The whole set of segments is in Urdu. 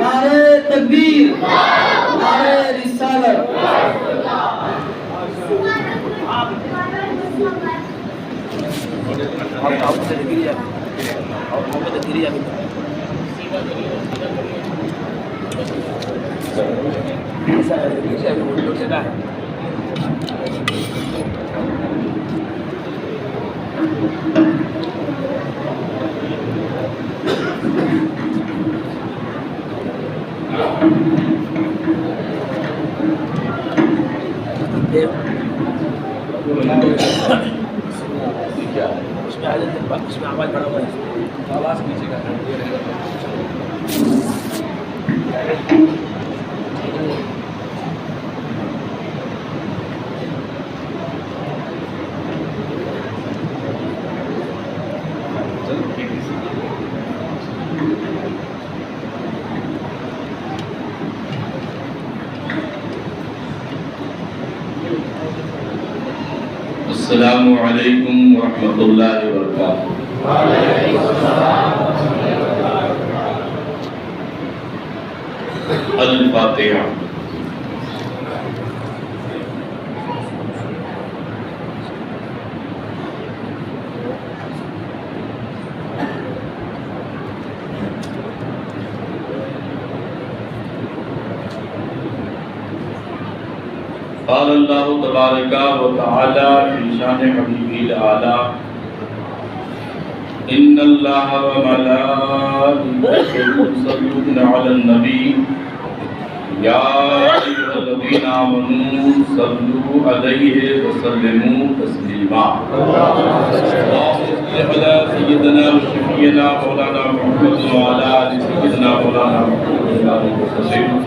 نعرہ تکبیر، نعرہ رسالت۔ اس میں آواز بڑا ہوا ہے، آواز پیچھے کا السلام علیکم ورحمۃ اللہ وبرکاتہ۔ الفاتحہ۔ قال اللہ تبارک و تعالی فی شان حبیبہ الاعلی ان اللہ و ملائکتہ یصلون علی النبی یا ایھا الذین آمنوا صلوا علیہ وسلموا تسلیما۔ اللہم صل علی سیدنا و شفیعنا مولانا محمد و علی آل سیدنا مولانا محمد وسلم۔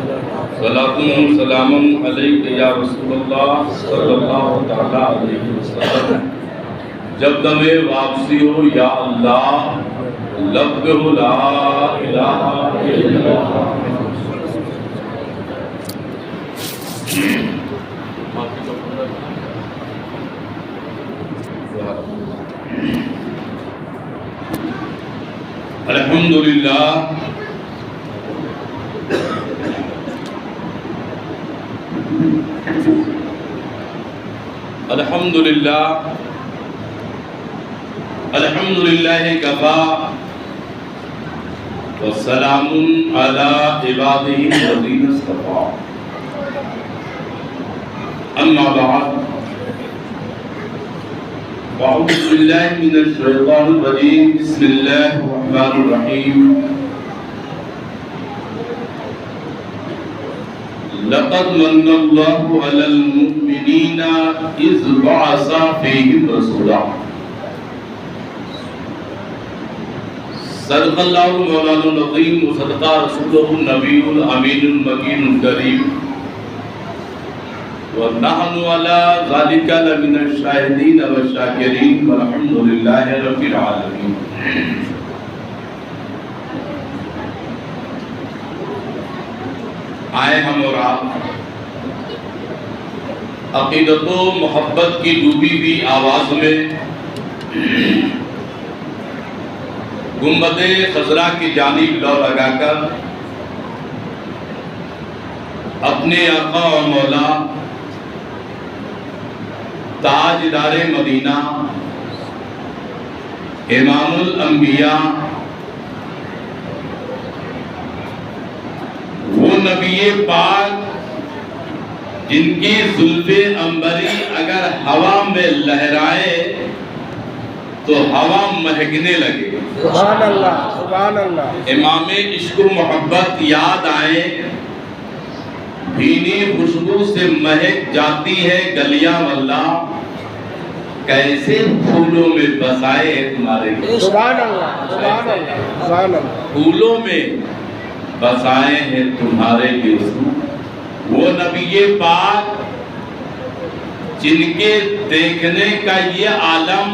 صلاۃ و سلام علیک یا رسول اللہ صلی اللہ تعالی علیہ وسلم۔ جب دم واپسی ہو یا اللہ لب ہو لا الہ الا اللہ۔ الحمدللہ الحمدللہ الحمدللہ کفا والسلام علی عبادہ الذین اصطفیٰ۔ اما بعد فاعوذ باللہ من الشیطان الرجیم بسم اللہ الرحمن الرحیم۔ لقد من اللہ علی المؤمنین اذ بعث فیہم رسولا۔ صدق اللہ مولانا العظیم و صدق رسولہ النبی الامین المکین الکریم ونحن علی ذلک لمن الشاہدین والشاکرین والحمد للہ رب العالمین۔ آئے ہم اور آپ عقیدت و محبت کی ڈوبی ہوئی آواز میں گنبد خضرا کی جانب لو لگا کر اپنے آقا و مولا تاجدار مدینہ امام الانبیاء وہ نبی پاک جن کی زلف عنبری اگر ہوا میں لہرائے تو ہوا مہکنے لگے۔ سبحان اللہ، سبحان اللہ۔ امام عشق و محبت یاد آئے، بھینی خوشبو سے مہک جاتی ہے گلیاں واللہ، کیسے پھولوں میں بسائے تمہارے لیے۔ سبحان اللہ، سبحان اللہ، سبحان اللہ۔ پھولوں میں بسائے ہیں تمہارے لیے وہ نبی پاک جن کے دیکھنے کا یہ عالم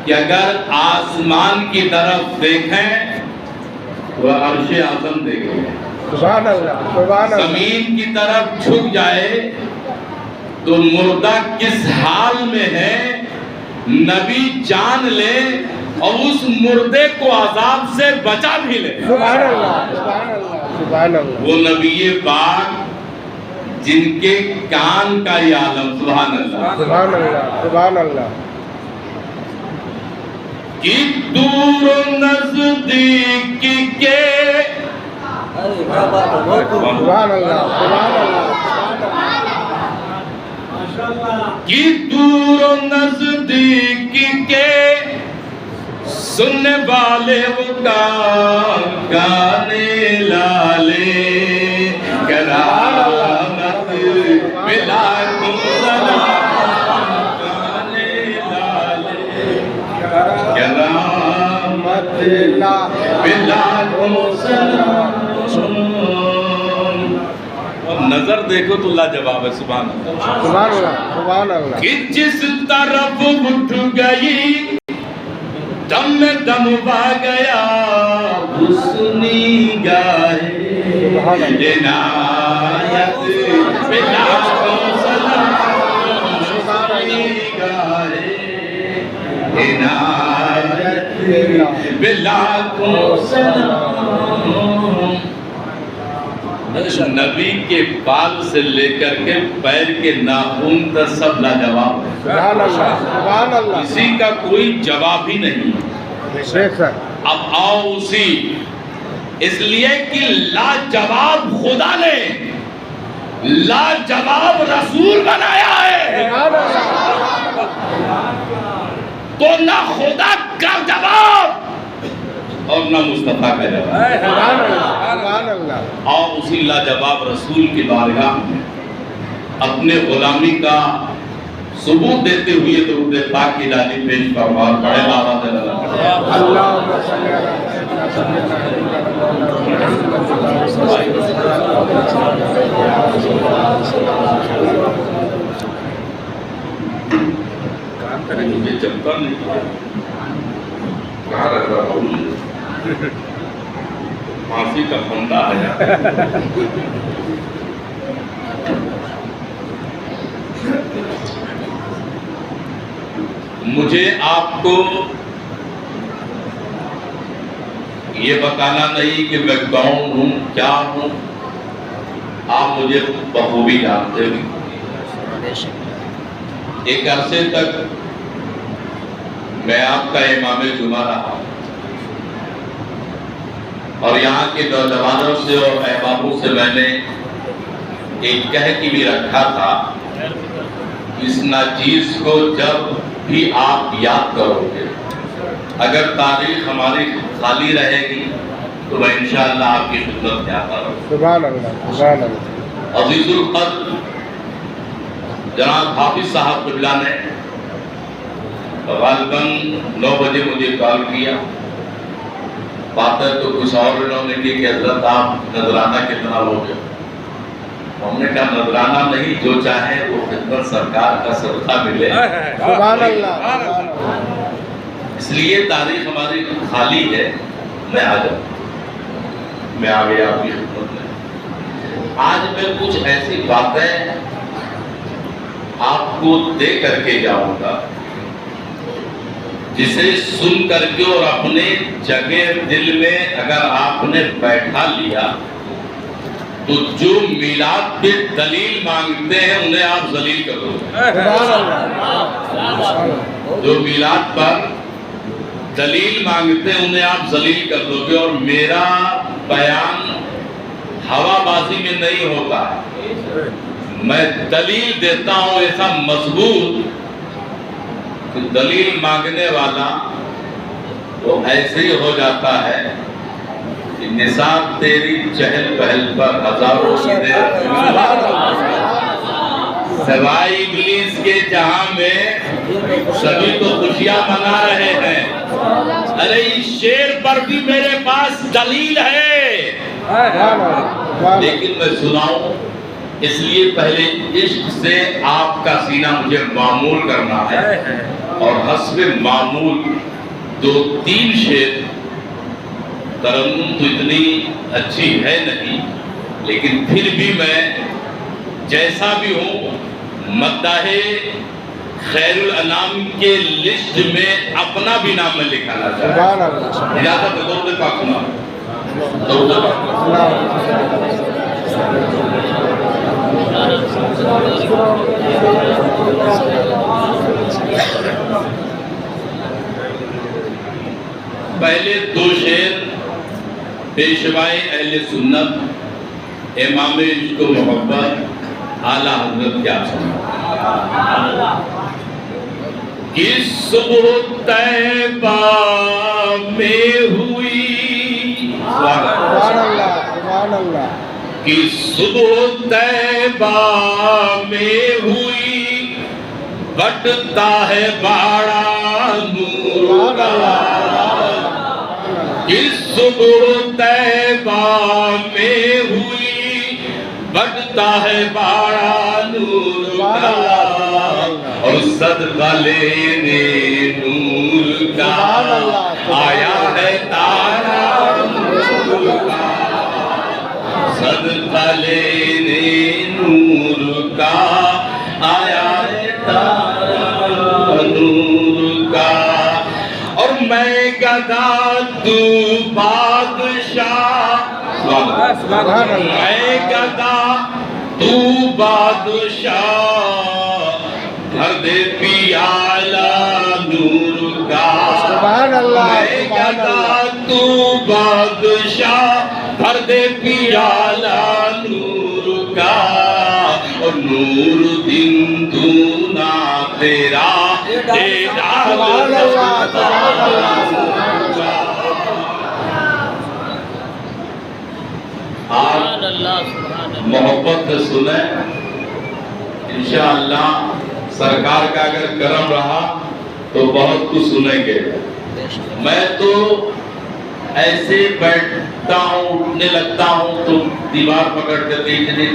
کہ اگر آسمان کی طرف دیکھیں وہ عرش اعظم دیکھیں، سبحان اللہ، سبحان اللہ۔ زمین کی طرف جھک جائے تو مردہ کس حال میں ہے نبی جان لے اور اس مردے کو عذاب سے بچا بھی لے. سبحان اللہ سبحان اللہ سبحان اللہ. وہ نبی پاک جن کے کان کا یہ عالم. سبحان اللہ سبحان اللہ سبحان اللہ. کہ دور و نزدیک کے سبحان اللہ سبحان اللہ. کہ دور و نزدیک کے سننے والے وہ گانے لالے کرامت بلا کو سلام گانے لالے کرامت بلا کو سلام. اور نظر دیکھو تو لاجواب ہے. سبحان اللہ سبحان اللہ سبحان اللہ. کہ جس طرف اٹھ گئی دم میں دم پا گیا حسنی گاہے عنایت بلا کو سلام حسنی گاہے عنایت بلا کو سلام. نبی کے بال سے لے کر کے پیر کے ناخن تک سب لاجواب ہے. سبحان اللہ سبحان اللہ. کسی کا کوئی جواب ہی نہیں. اب آؤ اسی اس لیے کہ لاجواب خدا نے لاجواب رسول بنایا ہے. تو نہ خدا کا جواب اور نہ مصطفیٰ کا جواب. سبحان اللہ. اور اسی لاجواب رسول کی بارگاہ میں اپنے غلامی کا ثبوت دیتے ہوئے درود پاک کی ڈالی پیش فرما. بڑے بابا دے اللہم صلی علی مجھے چمتا نہیں کہاں رکھ رہا ہوں. پھانسی کا پھندا ہے. مجھے آپ کو یہ بتانا نہیں کہ میں کون ہوں کیا ہوں. آپ مجھے بخوبی جانتے ہیں. ایک عرصے تک میں آپ کا امام جمعہ رہا اور یہاں کے نوجوانوں سے اور احبابوں سے میں نے ایک کہہ کی بھی رکھا تھا. اس ناچیز کو جب بھی آپ یاد کرو گے اگر تاریخ ہماری خالی رہے گی تو میں انشاءاللہ آپ کی خدمت میں آتا رہوں. سبحان اللہ سبحان اللہ. عزیز القدر جناب حافظ صاحب قبلہ نے غالباً 9 بجے مجھے کال کیا. باتیں تو کچھ اور انہوں نے کی کہ حضرت آپ نذرانہ کتنا ہو گیا. ہم نے کہا نذرانہ نہیں جو چاہے وہ خدمت سرکار کا صدقہ ملے. سبحان اللہ. اس لیے تاریخ ہماری خالی ہے. میں آ جاؤں میں آ گیا آپ کی خدمت میں. آج میں کچھ ایسی باتیں آپ کو دے کر کے جاؤں گا جسے سن کر کے اور اپنے جگہ دل میں اگر آپ نے بیٹھا لیا تو جو میلاد پہ دلیل مانگتے ہیں انہیں آپ ذلیل کر دو. جو میلاد پر دلیل مانگتے ہیں انہیں آپ ذلیل کر دو گے. اور میرا بیان ہوا بازی میں نہیں ہوتا ہے. میں دلیل دیتا ہوں ایسا مضبوط کہ دلیل مانگنے والا وہ ایسے ہی ہو جاتا ہے کہ نثار تیری چہل پہل پر ہزاروں سوائے ابلیس کے جہاں میں سبھی تو خوشیاں منا رہے ہیں. ارے اس شعر پر بھی میرے پاس دلیل ہے لیکن میں سناؤں اس لیے پہلے عشق سے آپ کا سینہ مجھے معمول کرنا ہے اور حسب معمول 2-3 شعر. ترنم تو اتنی اچھی ہے نہیں لیکن پھر بھی میں جیسا بھی ہوں مداح خیر الانام کے لسٹ میں اپنا بھی نام میں لکھانا چاہتا سبحان ہوں۔ اللہ اجازت ہے درود پاک سنا درود پاک پہلے دو شعر پیشوائے اہل سنت امام عشق و محبت اعلیٰ حضرت کیا سنا کہ صبح طیبہ میں ہوئی سبحان اللہ سبحان اللہ کہ صبح طیبہ میں ہوئی بٹتا ہے باڑا نور کا کہ صبح طیبہ میں ہوئی بٹتا ہے باڑا نور کا اور صدقہ لینے نور کا آیا ہے تارا نور کا صدقہ لینے نور کا آیا ہے تارا نور کا اور میں گدا تو بادشاہ سبحان اللہ میں گدا تو بادشاہ بھر دے پیالہ نور کا سبحان اللہ میں سبحان گدا اللہ تو بادشاہ بھر دے پیالہ نور کا اور نور دن دونا تیرا تیرا سبحان اللہ سبحان اللہ آپ محبت سے سنیں انشاءاللہ سرکار کا اگر کرم رہا تو بہت کچھ سنیں گے۔ میں تو ایسے بیٹھتا ہوں اٹھنے لگتا ہوں تو دیوار پکڑ کر کے اتنی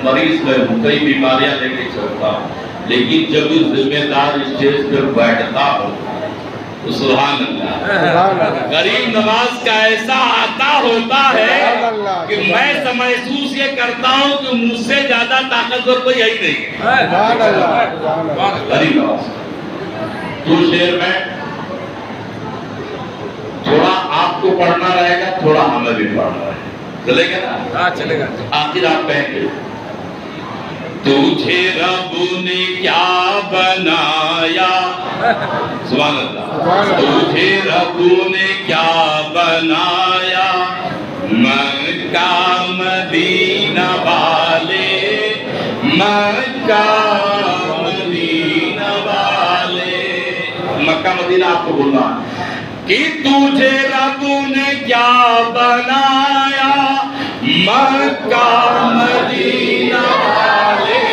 مریض میں ہوں کئی بیماریاں لے کے چلتا ہوں، لیکن جب اس ذمہ دار اسٹیج پر بیٹھتا ہوں تو سبحان اللہ سبحان اللہ غریب نواز کا ایسا عطا ہوتا ہے کہ میں محسوس یہ کرتا ہوں کہ مجھ سے زیادہ طاقتور کوئی یہی نہیں ہے۔ سبحان اللہ سبحان اللہ غریب نواز تو شعر میں تھوڑا آپ کو پڑھنا رہے گا تھوڑا ہمیں بھی پڑھنا رہے گا، چلے گا نا؟ ہاں چلے گا۔ آخر آپ کہیں گے تجھے رب نے کیا بنایا سبحان اللہ تجھے رب نے کیا بنایا مکہ مدینہ والے مکہ مدینہ والے مکہ مدینہ آپ کو بولنا کہ تجھے رب نے کیا بنایا مکہ مدینہ والے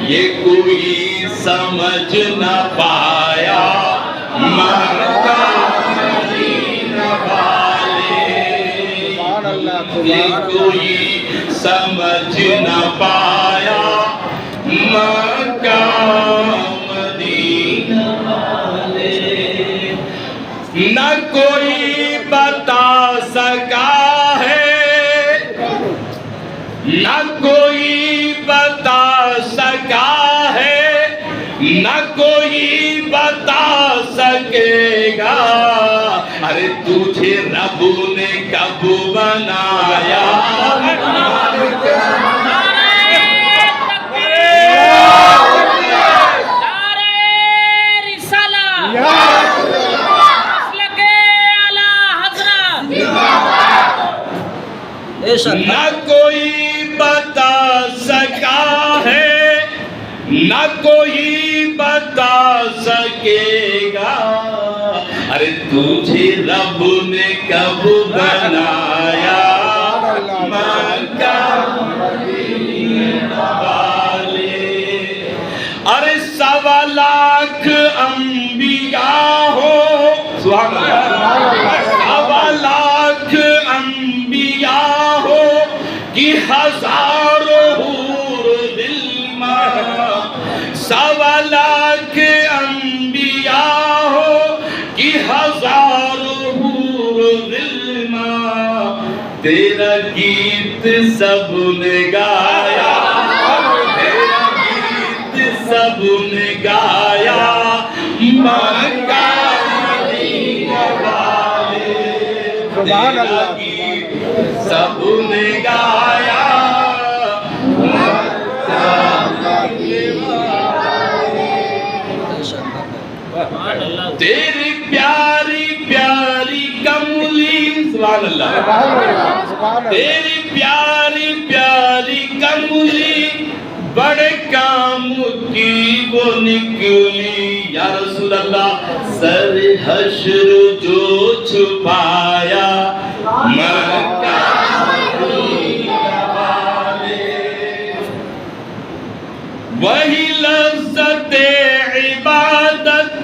یہ کوئی سمجھ نہ پایا مکہ مدینہ والے یہ کوئی سمجھ نہ پایا مکہ مدینہ والے نہ کوئی بتا سکا ہے نہ کوئی بتا سکا ہے نہ کوئی بتا سکے گا ارے تجھے رب نے کب بنایا نہ کوئی بتا سکا ہے نہ کوئی بتا سکے گا ارے تجھے رب نے کب بنایا مکہ مدینہ والے ارے 1.25 لاکھ انبیاء ہو سبحان اللہ 1.25 لاکھ انبیاء ہو کہ ہزاروں حور دل میں 1.25 لاکھ انبیاء ہو کہ ہزاروں حور دل میں تیرا گیت سب نے گایا تیرا گیت سب نے گایا سبحان تیرا اللہ گیت سب نے گایا تیری پیاری پیاری کملی سبحان اللہ سبحان اللہ سبحان اللہ تیری پیاری پیاری کملی بڑے کام کی وہ نکلی یا رسول اللہ سر حشر جو چھپایا مکہ وہی لذت عبادت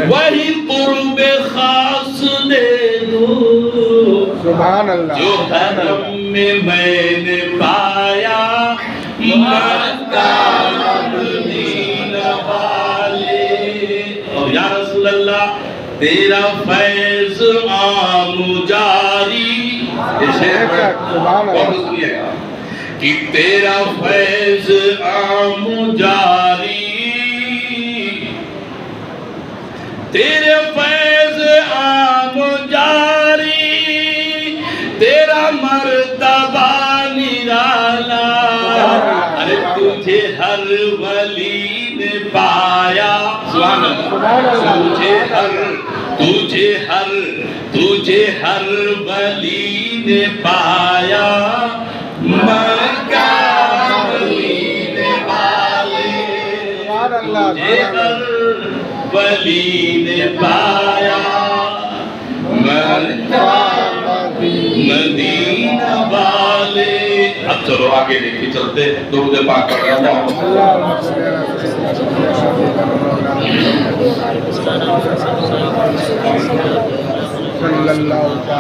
وہی قرب خاص دے دو سبحان اللہ جو حرم میں نے پایا مکہ مدینہ والے اور یا رسول اللہ تیرا فیض عام جاری یہ شعر سبحان اللہ بہت سنیے گا کہ تیرا فیض عام جاری تیرے فیض عام جاری تیرا مرتبہ نرالا ارے تجھے ہر ولی نے پایا سبحان اللہ تجھے ہر ولی نے پایا مکہ مدینے والے سبحان اللہ تجھے ہر ولی نے پایا مکہ مدینہ والے اب چلو آگے لے کے چلتے درود پاک پڑھ رہا ہوں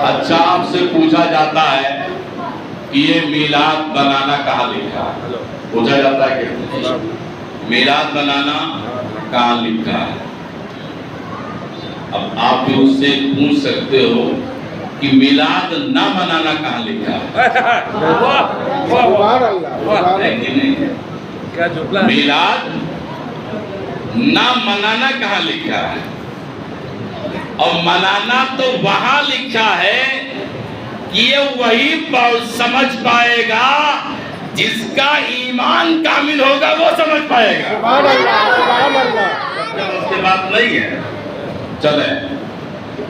اچھا آپ سے پوچھا جاتا ہے کہ یہ میلاد بنانا کہاں لکھا ہے پوچھا جاتا ہے کہ میلاد بنانا کہاں لکھا ہے اب آپ بھی اس سے پوچھ سکتے ہو کہ میلاد نہ منانا کہاں لکھا ہے سبحان اللہ ہے کہ نہیں کیا جملہ ہے میلاد نہ منانا کہاں لکھا ہے اور منانا تو وہاں لکھا ہے کہ یہ وہی سمجھ پائے گا جس کا ایمان کامل ہوگا وہ سمجھ پائے گا سبحان اللہ سبحان اللہ اس کے بات نہیں ہے چلے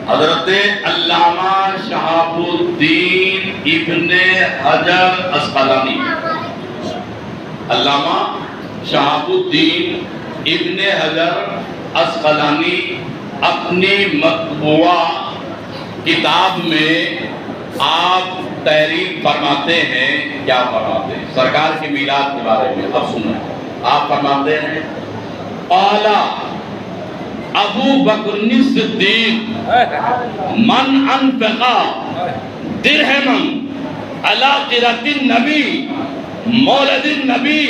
حضرت علامہ شہاب الدین ابن حجر اسقلانی علامہ شہاب الدین ابن حجر اسقلانی اپنی مطبوعہ کتاب میں آپ تحریر فرماتے ہیں کیا فرماتے ہیں سرکار کی میلاد کے بارے میں اب سنیں آپ فرماتے ہیں اعلیٰ ابو بکر الصدیق من انفقا درہما علی قرۃ النبی مولد النبی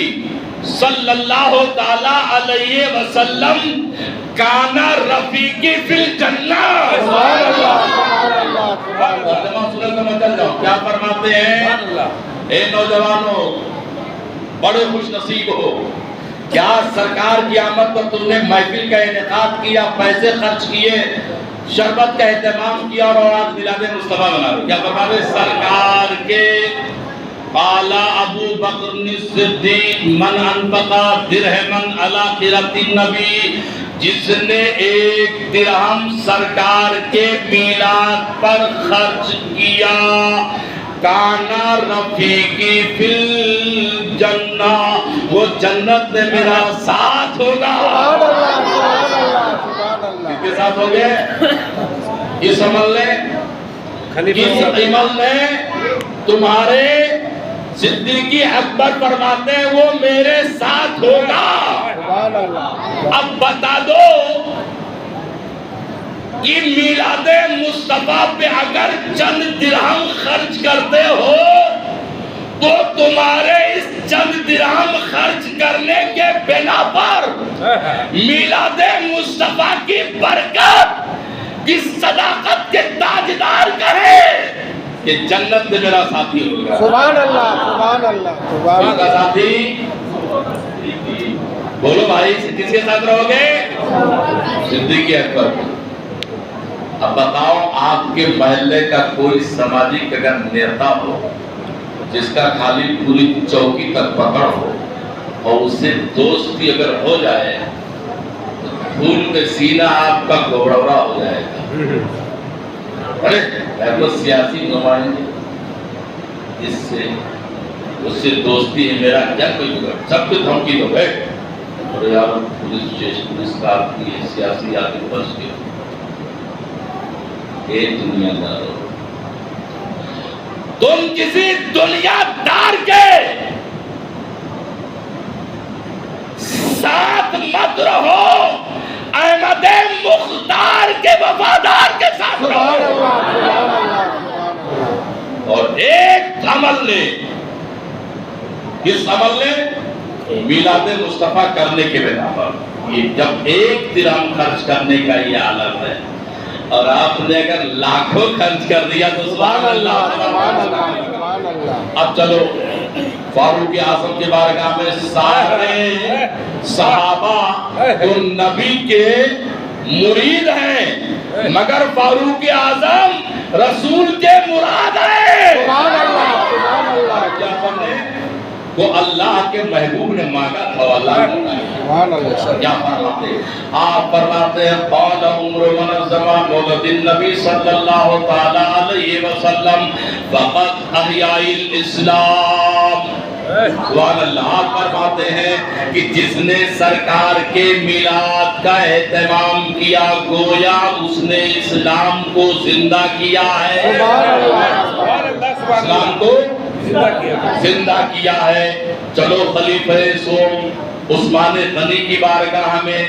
صلی اللہ تعالی علیہ وسلم کانا رفیقی فی الجنہ سبحان اللہ سبحان اللہ کیا فرماتے ہیں اے نوجوانوں بڑے خوش نصیب ہو کیا سرکار کی آمد پر تم نے محفل کا انعقاد کیا پیسے خرچ کیے شربت کا اہتمام کیا اور آج میلاد مصطفیٰ بنا رہے کیا فرماتے سرکار کے قالا ابو بکر الصدیق من انفقا درہما علی قرۃ النبی جس نے 1 درہم سرکار کے میلاد پر خرچ کیا کانا رفیقی فی الجنہ وہ جنت میں میرا ساتھ ہوگا سبحان اللہ سبحان اللہ کس کے ساتھ ہوگے اس عمل نے تمہارے صدیقی اکبر فرماتے ہیں وہ میرے ساتھ ہوگا سبحان اللہ اب بتا دو کہ میلاد مصطفیٰ پہ اگر چند درہم خرچ کرتے ہو تو تمہارے اس چند درہم خرچ کرنے کے بنا پر میلاد مصطفیٰ کی برکت کی صداقت کے تاجدار کہے کہ جنت میں میرا ساتھی ہوگا سبحان اللہ سبحان اللہ سبحان کا اللہ ساتھی بولو بھائی کس کے ساتھ رہو گے صدیق اکبر اب بتاؤ آپ کے محلے کا کوئی سماجک اگر نیتا ہو جس کا خالی پوری چوکی تک پکڑ ہو اور اس سے دوستی اگر ہو جائے تو خون میں سینہ آپ کا گھبراہٹ ہو جائے گا. ارے میں تو سیاسی نمائندے اس سے دوستی ہے میرا کیا کوئی بگڑ سب کچھ دھمکی دو بیٹھ اور یار پولیس کا آپ کی سیاسی آدمی بچ گئے ایک دنیا دار ہو تم کسی دنیا دار کے ساتھ مت رہو احمد مختار کے وفادار کے ساتھ سبحان رہو اللہ سبحان اللہ سبحان اللہ. اور ایک عمل لے کس عمل لے میلاد مصطفیٰ کرنے کے بنا پر یہ جب ایک درہم خرچ کرنے کا یہ عالم ہے اور آپ نے اگر لاکھوں خرچ کر دیا تو سبحان اللہ سبحان اللہ سبحان اللہ. اب چلو فاروق اعظم کے بارگاہ میں سارے صحابہ جو نبی کے مرید ہیں مگر فاروق اعظم رسول کے مراد ہیں. سبحان اللہ سبحان اللہ کیا فرماتے ہیں وہ اللہ کے محبوب نے مانگا تھا اللہ نے سبحان اللہ. کیا فرماتے ہیں آپ فرماتے ہیں قال عمر منظمہ مولد النبی صلی اللہ تعالی علیہ وسلم فقط احیاء الاسلام. سبحان اللہ. آپ فرماتے ہیں کہ جس نے سرکار کے میلاد کا اہتمام کیا گویا اس نے اسلام کو زندہ کیا ہے. سبحان اللہ اسلام کو زندہ کیا ہے. چلو خلیفہ سوم عثمان غنی کی بارگاہ میں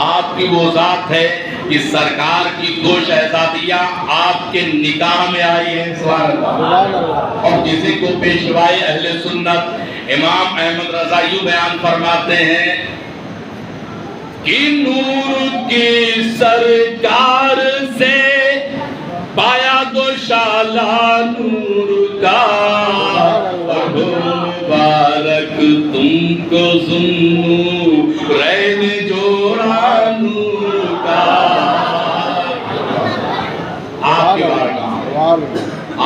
آپ کی وہ ذات ہے کہ سرکار کی دو شہزادیاں آپ کے نکاح میں آئی ہیں. سبحان اللہ. اور کسی کو پیشوائے اہل سنت امام احمد رضا یوں بیان فرماتے ہیں کہ نور کی سرکار سے پایا دوشالہ نور کا مبارک تم کو ذو رین جوڑا نور کا. آپ کے بارگاہ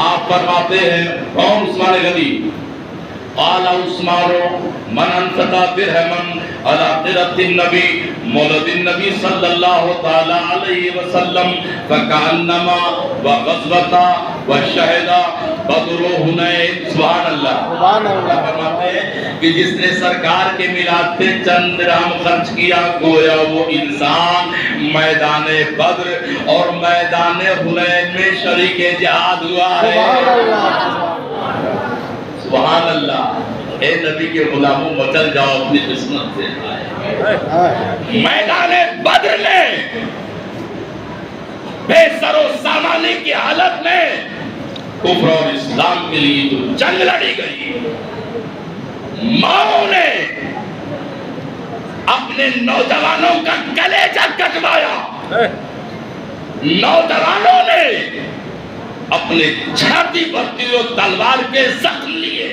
آپ فرماتے ہیں کون عثمان غنی قال عثمان من انفق درہما على قرة النبي مولد النبی صلی اللہ تعالی علیہ وسلم فکانما وغزوتا وشہدا بدر و حنین. سبحان اللہ. سبحان اللہ. فرماتے ہیں کہ جس نے سرکار کے میلاد پہ چند درہم خرچ کیا گویا وہ انسان میدان بدر اور میدان حنین میں شریک جہاد ہوا ہے. سبحان اللہ. سبحان اللہ. اے نبی کے غلاموں مچل جاؤ اپنی قسمت سے آئے. میدان بدر میں بے سر و سامانی کی حالت میں کفر اور اسلام کے لیے جو جنگ لڑی گئی ماؤں نے اپنے نوجوانوں کا کلیجہ کٹوایا. نوجوانوں نے اپنے چھاتی پر تیر و تلوار کے زخم لیے.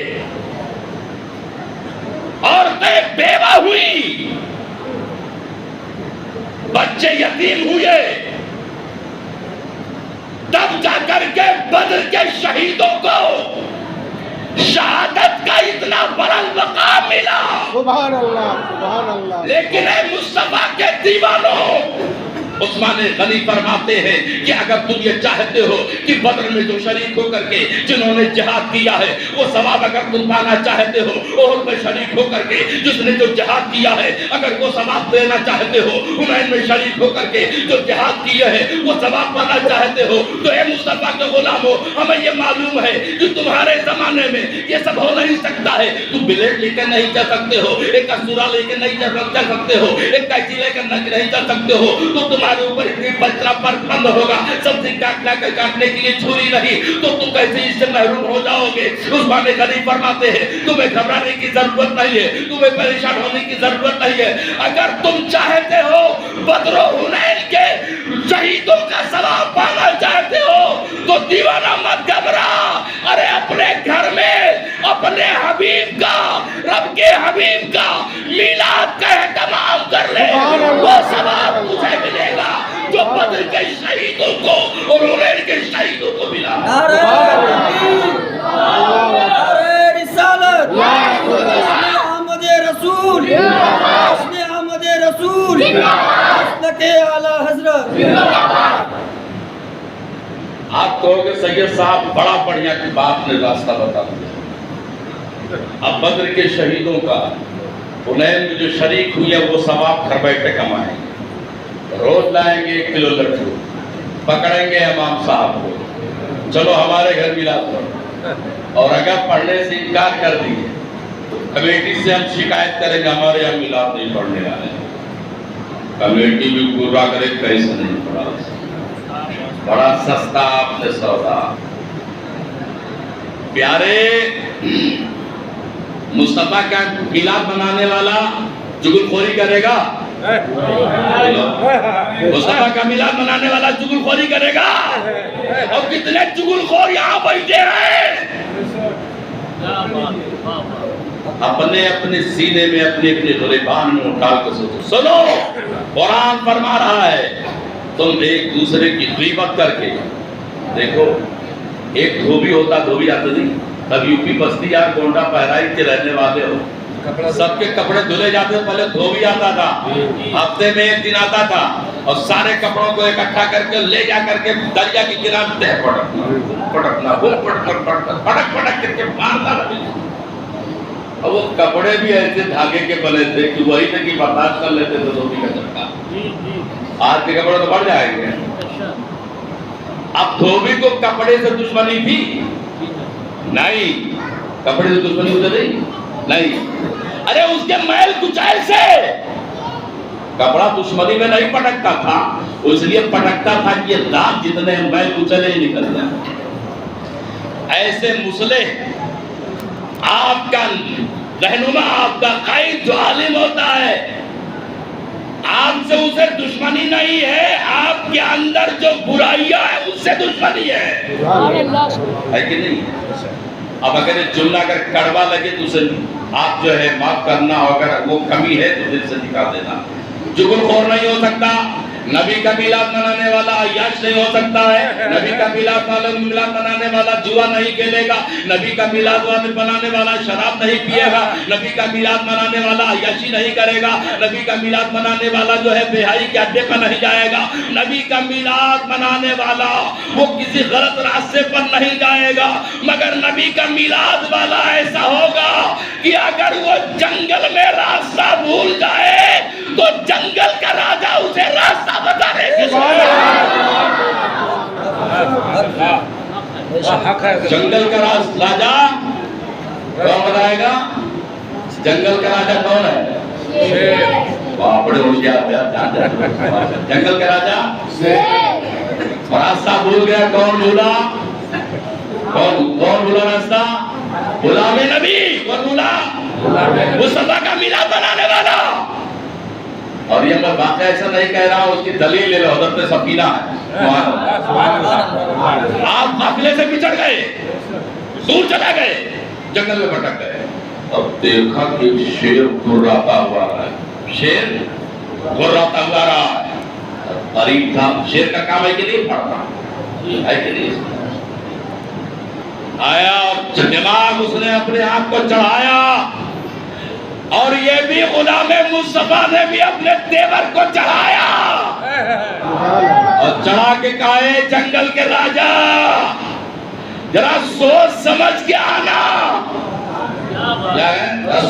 عورتیں بیوہ ہوئی بچے یتیم ہوئے. تب جا کر کے بدر کے شہیدوں کو شہادت کا اتنا بڑا مقام ملا. سبحان اللہ سبحان اللہ. لیکن اے مصطفیٰ کے دیوانوں عثمان غنی فرماتے ہیں کہ اگر تم یہ چاہتے ہو کہ بدر میں جو شریک ہو کر کے جنہوں نے جہاد کیا ہے وہ ثواب اگر تم پانا چاہتے ہو احد میں شریک ہو کر کے جس نے جو جہاد کیا ہے اگر وہ ثواب دینا چاہتے ہو حنین میں شریک ہو کر کے جو جہاد کیا ہے وہ ثواب پانا چاہتے ہو تو اے مصطفیٰ کے غلاموں ہمیں یہ معلوم ہے کہ تمہارے زمانے میں یہ سب ہو نہیں سکتا ہے. تم بلیٹ لے کر نہیں چل سکتے ہو ایک اسورا لے کر نہیں چل سکتے ہو ایک قینچی لے کر نہیں چل سکتے ہو تو تمہارے اوپر اتنی بچنا پر بند ہوگا سبزی کاٹنے کے لیے چھری نہیں تو تم کیسے اس سے محروم ہو جاؤ گے. عثمان غنی فرماتے ہیں تمہیں گھبرانے کی ضرورت نہیں ہے تمہیں پریشان ہونے کی ضرورت نہیں ہے. اگر تم چاہتے ہو بدر و حنین کے شہیدوں کا ثواب پانا چاہتے ہو تو دیوانہ مت گھبرا. ارے اپنے گھر میں اپنے حبیب کا رب کے حبیب کا میلاد کا اہتمام کر لے. وہ ثواب تجھے ملے گا جو بدر کے شہیدوں کو گے سید صاحب بڑا بڑھیا کہ باپ نے راستہ بتا دیا. اب بدر کے شہیدوں کا حنین میں جو شریک ہوئی ہے وہ ثواب گھر بیٹھے کمائیں گے. روز لائیں گے 1 کلو لڈو, پکڑیں گے امام صاحب کو, چلو ہمارے گھر میلاد پڑھو, اور اگر پڑھنے سے انکار کر دیے تو کمیٹی سے ہم شکایت کریں گے ہمارے یہاں میلاد نہیں پڑھنے والے. کمیٹی بھی پورا کرے کیسے نہیں پڑھا, بڑا سستا آپ نے سودا. پیارے مصطفیٰ کا میلاد بنانے والا چغل خوری کرے گا؟ مصطفیٰ کا میلاد بنانے والا چغل خوری کرے گا؟ اور کتنے چغل خور یہاں بیٹھے ہیں. اپنے اپنے سینے میں اپنے اپنے غریبان میں اٹھا کے سوچو. سنو, قرآن فرما رہا ہے تم ایک دوسرے کی غیبت کر کے دیکھو. ایک دھوبی ہوتا, دھوبی آتا نہیں, تب یو پی بستی یا گونڈا بہرائچ کے رہنے والے ہو, سب کے کپڑے دھلے جاتے, پہلے دھوبی آتا تھا, ہفتے میں 1 دن آتا تھا, اور سارے کپڑوں کو اکٹھا کر کے لے جا کر کے دریا کی کنارے تہ پٹکنا پٹک کر کے مارتا رہا. اور وہ کپڑے بھی ایسے دھاگے کے بنے تھے کہ وہی تک ہی برداشت کر لیتے تھے دھوبی کا جھٹکا. آج کے کپڑے تو بڑھ جائیں گے. اب دھوبی کو کپڑے سے دشمنی تھی نہیں, کپڑے سے دشمنی ہوتے نہیں. ارے اس کے میل کچیل سے کپڑا دشمنی میں نہیں پٹکتا تھا, اس لیے پٹکتا تھا کہ یہ داغ جتنے میل کچلے ہی نکل جائیں. ایسے مسلے آپ کا رہنما, آپ کا قائد جو عالم ہوتا ہے, آپ سے اسے دشمنی نہیں ہے, آپ کے اندر جو برائیاں ہیں اس سے دشمنی ہے کہ نہیں. اب اگر یہ جملہ اگر کڑوا لگے تو اسے آپ جو ہے معاف کرنا, اگر وہ کمی ہے تو دل سے نکال دینا. جغل خور نہیں ہو سکتا, نبی کا میلاد منانے والا عیاش نہیں ہو سکتا ہے, نبی کا میلاد منانے والا جوا نہیں کھیلے گا, نبی کا میلاد منانے والا شراب نہیں پیے گا, نبی کا میلاد منانے والا عیاشی نہیں کرے گا, نبی کا میلاد منانے والا جو ہے بےحائی کے اڈے پر نہیں جائے گا, نبی کا میلاد منانے والا وہ کسی غلط راستے پر نہیں جائے گا. مگر نبی کا میلاد والا ایسا ہوگا کہ اگر وہ جنگل میں راستہ بھول جائے تو جنگل کا راجا اسے راستہ بتانے کی جنگل کا راجا کون بتائے گا؟ جنگل کا راجا کون ہے؟ بڑے ہوشیار ہیں. جنگل کا راجا راستہ بھول گیا, کون بھولا؟ کون بھولا راستہ؟ غلام نبی. کون بھولا؟ مصطفیٰ کا میلاد بنانے والا. اور یہ میں واقعہ ایسا نہیں کہہ رہا ہوں, اس کی دلیل لے لو, حضرت سفینہ ہے. آپ قافلے سے بچڑ گئے, دور چلا گئے, جنگل میں بھٹک گئے, اب دیکھا کہ شیر گھراتا ہوا رہا ہے. شیر گھراتا ہوا رہا ہے, قریب تھا. شیر کا کام ہے کہ نہیں پڑھتا ہے کہ نہیں. آیا اور دماغ اس نے اپنے آپ کو چڑھایا, اور یہ بھی غلام مصطفیٰ نے بھی اپنے دیور کو چڑھایا, اور چڑھا کے کہا جنگل کے راجا ذرا سوچ سمجھ کے آنا,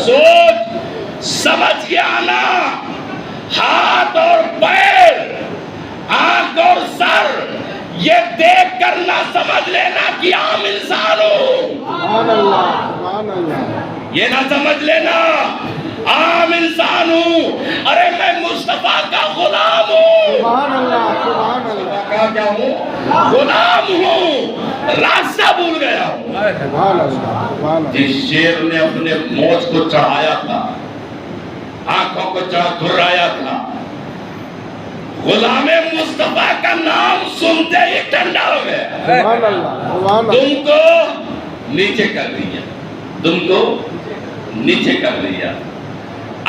سوچ سمجھ کے آنا. ہاتھ اور پیر, آنکھ اور سر, یہ دیکھ کر نہ سمجھ لینا کہ عام انسان ہو. یہ نہ سمجھ لینا عام انسان ہوں, ارے میں مصطفیٰ کا غلام ہوں. کا کیا ہوں؟ غلام ہوں. راستہ بھول گیا ہوں. جس شیر نے اپنے موج کو چڑھایا تھا, آنکھوں کو گھرایا تھا, غلام مصطفیٰ کا نام سنتے ہی ٹھنڈا ہو گیا. تم کو نیچے کر دیا, تم کو نیچے کر لیا.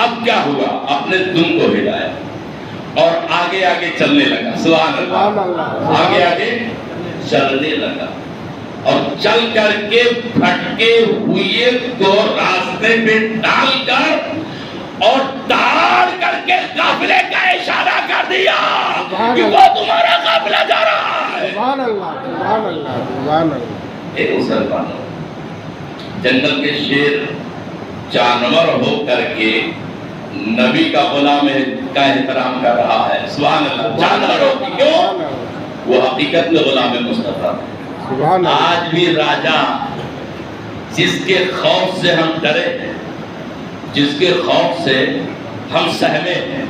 اب کیا ہوا؟ اپنے دم کو ہلایا اور آگے آگے چلنے لگا. سبحان اللہ. آگے آگے چلنے لگا, اور چل کر کے پھٹکے ہوئے کو راستے میں ڈال کر اور ڈال کر کے قافلے کا اشارہ کر دیا سبحان کہ وہ اللہ۔ تمہارا قافلہ جا رہا ہے۔ سبحان اللہ سبحان اللہ سبحان اللہ۔ اے مسلمانوں، جنگل کے شیر جانور ہو کر کے نبی کا غلام کا احترام کر رہا ہے۔ سبحان اللہ۔ جانور ہو کے کیوں؟ سبحان اللہ وہ حقیقت میں غلام مصطفیٰ ہے۔ سبحان اللہ۔ آج بھی راجا جس کے خوف سے ہم ڈرے ہیں، جس کے خوف سے ہم سہمے ہیں،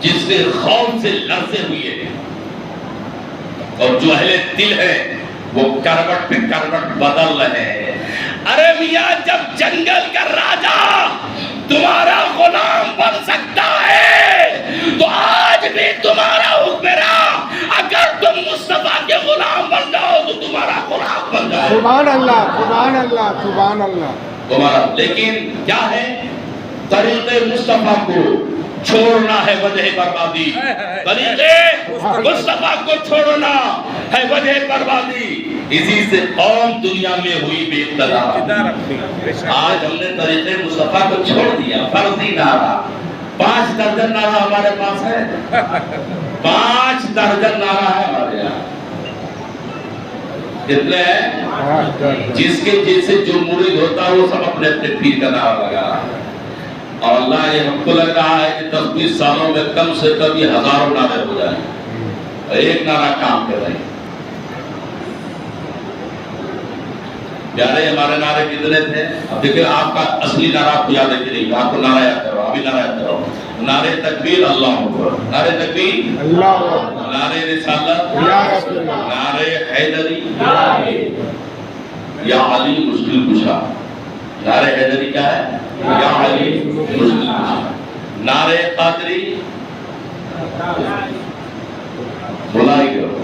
جس کے خوف سے لرزے ہوئے ہیں، اور جو اہل دل ہے وہ کروٹ پہ کروٹ بدل رہے ہیں۔ ارے میاں، جب جنگل کا راجا تمہارا غلام بن سکتا ہے تو آج بھی تمہارا حکمراں اگر تم مصطفیٰ کے غلام بن جاؤ تو تمہارا غلام بن جاؤ۔ سبحان اللہ سبحان اللہ سبحان اللہ۔ تمہارا لیکن کیا ہے؟ طریق مصطفیٰ کو چھوڑنا ہے وجہ بربادی۔ طریق مصطفیٰ کو چھوڑنا ہے وجہ بربادی۔ اسی سے قوم دنیا میں ہوئی بے ابتدا۔ آج ہم نے طریق مصطفیٰ کو چھوڑ دیا۔ فرضی نعرہ 5 درجن نعرہ ہمارے پاس ہے، 5 درجن نعرہ ہے ہمارے یہاں۔ کتنے ہیں؟ جس کے جیسے جو مرید ہوتا ہے وہ سب اپنے اپنے پیر کا نعرہ لگا رہا ہے، اور اللہ یہ ہم کو لگ رہا ہے کہ 10-20 سالوں میں کم سے کم یہ ہزاروں نعرے ہو جائیں، اور ایک نعرہ کام کر رہے ہیں۔ پیارے ہمارے نعرے کتنے تھے؟ اب دیکھیں آپ کا اصلی نعرہ آپ کو یاد ہے کہ نہیں؟ آپ کو نعرہ یاد کرو، ابھی نعرہ یاد کرو۔ نعرہ تکبیر اللہ اکبر، نعرہ تکبیر اللہ اکبر، نعرہ رسالت یا رسول اللہ، نعرہ حیدری یا علی مشکل کشا۔ نعرہ حیدری کیا ہے؟ یا علی مشکل کشا۔ نعرہ قادری بولا ہی کرو،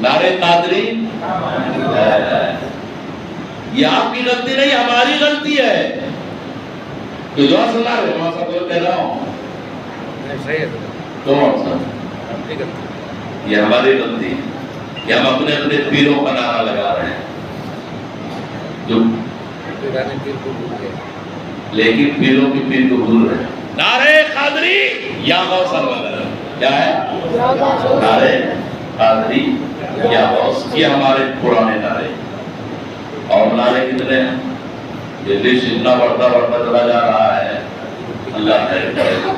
نعرہ قادری یہ آپ کی غلطی نہیں، ہماری غلطی ہے۔ تو جو سنا رہے وہاں سب کو کہہ رہا ہوں کون سا؟ یہ ہماری غلطی ہے کہ ہم اپنے اپنے پیروں کا نعرہ لگا رہے ہیں، جو لیکن پیروں کی پیر کو بھول رہے ہیں۔ نعرہ قادری یا غوث الولا، کیا ہے؟ نعرہ قادری یا غوث، یہ ہمارے پرانے نعرے۔ اور نعرے کتنے ہیں؟ یہ لسٹ اتنا بڑھتا چلا جا رہا ہے، اللہ خیر کرے۔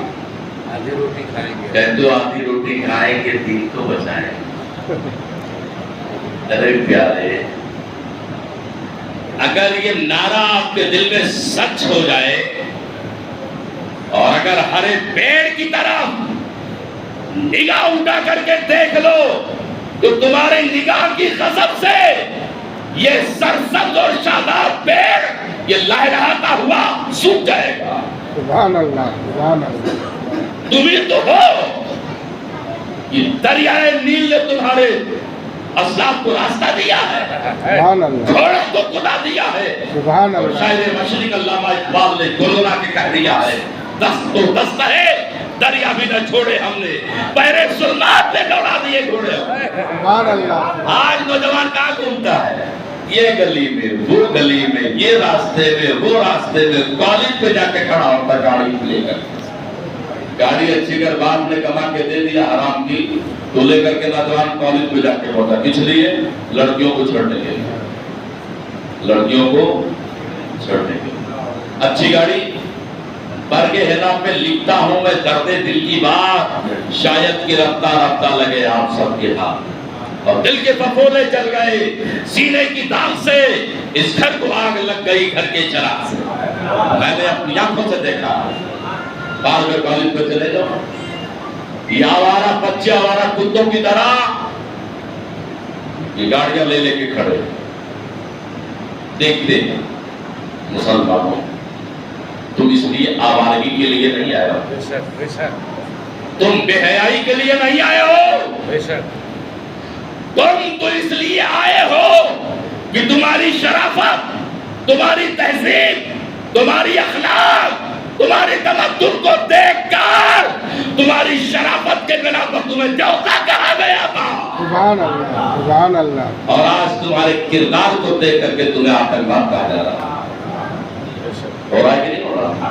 آدھی روٹی کھائیں گے، کہتے ہو آدھی روٹی کھائیں گے دین کو بچائیں۔ ارے پیارے، اگر یہ نعرہ آپ کے دل میں سچ ہو جائے، اور اگر ہر ایک پیڑ کی طرف نگاہ اٹھا کر کے دیکھ لو تو تمہاری نگاہ کی غضب سے یہ سرسبز اور شاداب پیڑ یہ لہراتا ہوا سوکھ جائے گا۔ سبحان اللہ سبحان اللہ۔ تم ہی تو ہو، یہ دریائے نیل نے تمہارے اسلاف کو راستہ دیا ہے، سبحان اللہ گھوڑوں کو خدا دیا ہے۔ سبحان اور اللہ شاعر مشرق علامہ اقبال نے گنگنا کے کہہ دیا ہے، دست تو دست ہے دریا بھی نہ چھوڑے ہم نے، پہرے سلمات میں دوڑا دیے گھوڑے۔ سبحان اللہ۔ آج نوجوان کہاں گھومتا ہے؟ یہ گلی میں، وہ گلی میں، یہ راستے میں، وہ راستے میں، کالج پہ جا کے کھڑا ہوتا گاڑی لے کر۔ گاڑی اچھی کر باپ نے کما کے دے دیا حرام کی، تو لے کر کے نوجوان کالج پہ جا کے پہنچا، کس لیے؟ لڑکیوں کو چھڑنے کے لیے، لڑکیوں کو چھڑنے کے لیے۔ اچھی گاڑی برگ ہنا پہ لکھتا ہوں میں درد دل کی بات، شاید کہ رفتہ رفتہ لگے آپ سب کے ہاتھ، اور دل کے پھپھولے جل گئے سینے کی داغ سے، اس گھر کو آگ لگ گئی گھر کے چراغ سے۔ میں نے اپنی آنکھوں سے دیکھا، بعد میں کالج پہ چلے جاؤ، یہ آوارہ بچے آوارہ کتوں کی طرح یہ گاڑیاں لے لے کے کھڑے، دیکھتے ہیں مسلمانوں تم اس لیے آوارگی کے لیے نہیں آئے ہو، تم بے حیائی کے لیے نہیں آئے ہو، تم تو اس لیے آئے ہو کہ تمہاری شرافت، تمہاری تہذیب، تمہاری اخلاق، تمہاری تمدن کو دیکھ کر تمہاری شرافت کے بنا پر تمہیں دیوتا کہا گیا تھا، سبحان اللہ سبحان اللہ۔ اور آج تمہارے کردار کو دیکھ کر کے تمہیں آتنکواد کہا جا رہا ہے۔ ہو رہا ہے کہ نہیں ہو رہا؟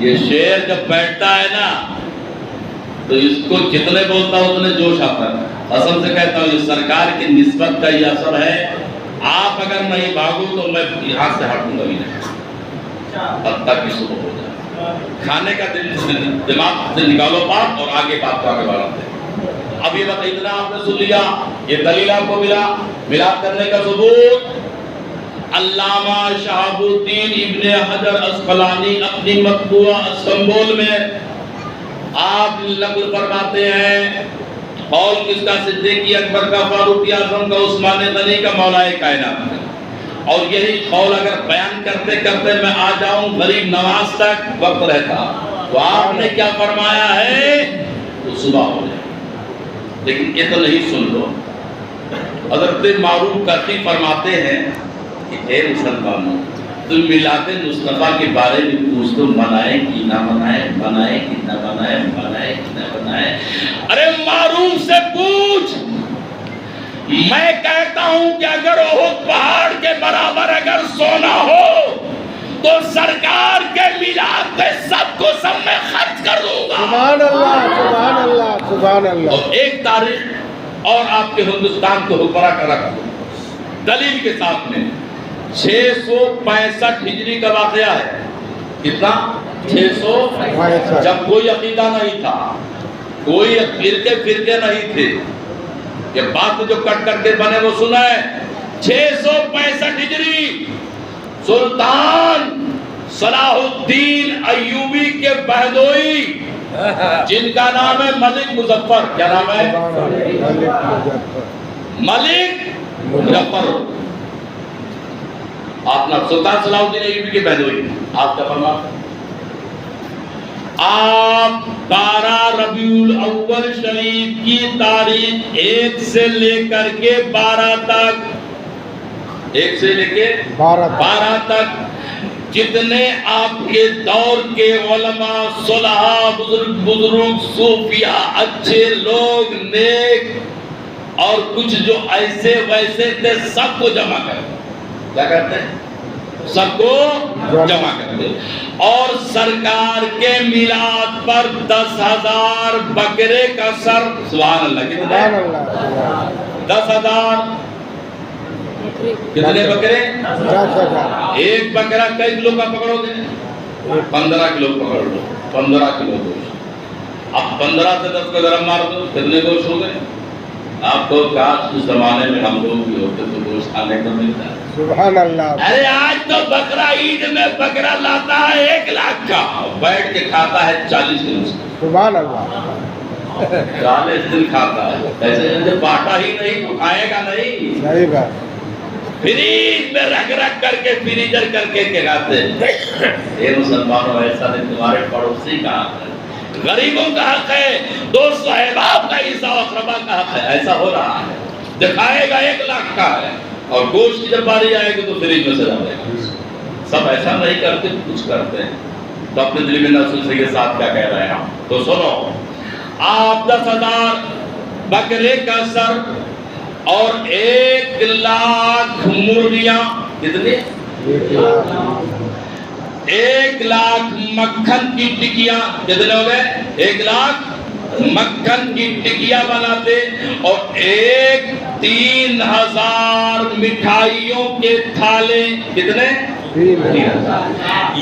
یہ شعر جب بیٹھتا ہے نا تو اس کو جتنے بولتا ہوں اتنے جوش آتا ہے. قسم سے کہتا ہوں یہ سرکار کی نسبت کا یہ اثر ہے. آپ اگر نہیں بھاگو تو میں یہاں سے ہٹوں گا ہی نہیں حتیٰ کہ صبح ہو جائے. کھانے کا دماغ سے نکالو بات اور آگے بات کو آگے بڑھاتے ہیں. اب یہ بات اتنا آپ نے سن لیا. یہ دلیل آپ کو ملا ملاپ کرنے کا ثبوت. علامہ شہاب الدین ابن حجر اسقلانی اپنی مطبوعہ استنبول میں آپ نقل فرماتے ہیں قول کس کا؟ صدیق اکبر کا، فاروق اعظم کا، عثمان غنی کا، مولا کائنات کا. اور یہی قول اگر بیان کرتے کرتے میں آ جاؤں غریب نواز تک وقت رہتا تو آپ نے کیا فرمایا ہے تو صبح ہو جائے. لیکن یہ تو نہیں سن لو. حضرت معروف کرتی فرماتے ہیں کہ اے مسلمانوں تم میلاد مصطفیٰ کے بارے میں پوچھ تو منائے کہ نہ منائے، منائے کہ نہ منائے، منائے کہ نہ منائے. ارے معروف سے پوچھ. میں کہتا ہوں کہ اگر احد پہاڑ کے برابر اگر سونا ہو تو سرکار کے میلاد پہ سب کو سب میں خرچ کر دوں گا. سبحان اللہ سبحان اللہ سبحان اللہ. اور ایک تاریخ اور آپ کے ہندوستان کو حکمراں کر رکھا دلیل کے ساتھ میں 665 ہجری کا واقعہ ہے. کتنا؟ 665. جب کوئی عقیدہ نہیں تھا، کوئی فرقے نہیں تھے. یہ بات جو کٹ کر کے بنے وہ سنا ہے. 665 ہجری سلطان صلاح الدین ایوبی کے بہنوئی جن کا نام ہے ملک مظفر. کیا نام ہے؟ ملک مظفر. آپ سلطان صلاح الدین ایوبی کے بہنوئی. آپ کا فرمان آپ 12 ربیع الاول شریف کی تاریخ 1 سے لے کر کے 12 تک، 1 سے لے کے 12 تک جتنے آپ کے دور کے علماء، صلحاء، بزرگ، صوفیاء، اچھے لوگ، نیک اور کچھ جو ایسے ویسے تھے سب کو جمع کر. کیا کرتے ہیں؟ سب کو جمع کرتے. اور سرکار کے میلاد پر 10,000 بکرے کا سر. سبحان اللہ. کتنے؟ 10,000. کتنے بکرے؟ 10,000. ایک بکرا کئی کلو کا پکڑو گے؟ 15 کلو پکڑ لو. 15 کلو گوشت. اب 15 سے 10 کو گرم مار دو کتنے گوشت ہو گئے؟ آپ کو کاش اس زمانے میں ہم لوگ بھی ہوتے تو گوشت کھانے کو ملتا ہے. سبحان اللہ. ارے آج تو بکرا عید میں بکرا لاتا ہے 1 لاکھ کا، بیٹھ کے کھاتا ہے 40 دن. سبحان اللہ. 40 دن کھاتا ہے. ایسے باٹا ہی نہیں تو کھائے گا نہیں. صحیح بات. فریج میں رکھ رکھ کر کے فریجر کر کے کھاتے ہیں. اے مسلمانوں ایسا نہیں. تمہارے پڑوسی کا حق ہے، غریبوں کا حق ہے، دوست احباب کا، عیسیٰ و اقربا کا حق ہے. ایسا ہو رہا ہے. دکھائے گا 1 لاکھ کا ہے اور گوشت کی جب باری آئے گی تو فریج میں سے ڈالے گا. سب ایسا نہیں کرتے، کچھ کرتے ہیں. تو اپنے دل میں نہ سن کے ساتھ کیا کہہ رہے ہیں ہم. تو سنو، آپ 10,000 بکرے کا سر اور 1 لاکھ مرغیاں. کتنی؟ 1 لاکھ مکھن کی ٹکیاں. کتنے ہو گئے؟ 1 لاکھ مکھن کی ٹکیاں بناتے اور 3,000 مٹھائیوں کے تھالے. کتنے؟ 3,000.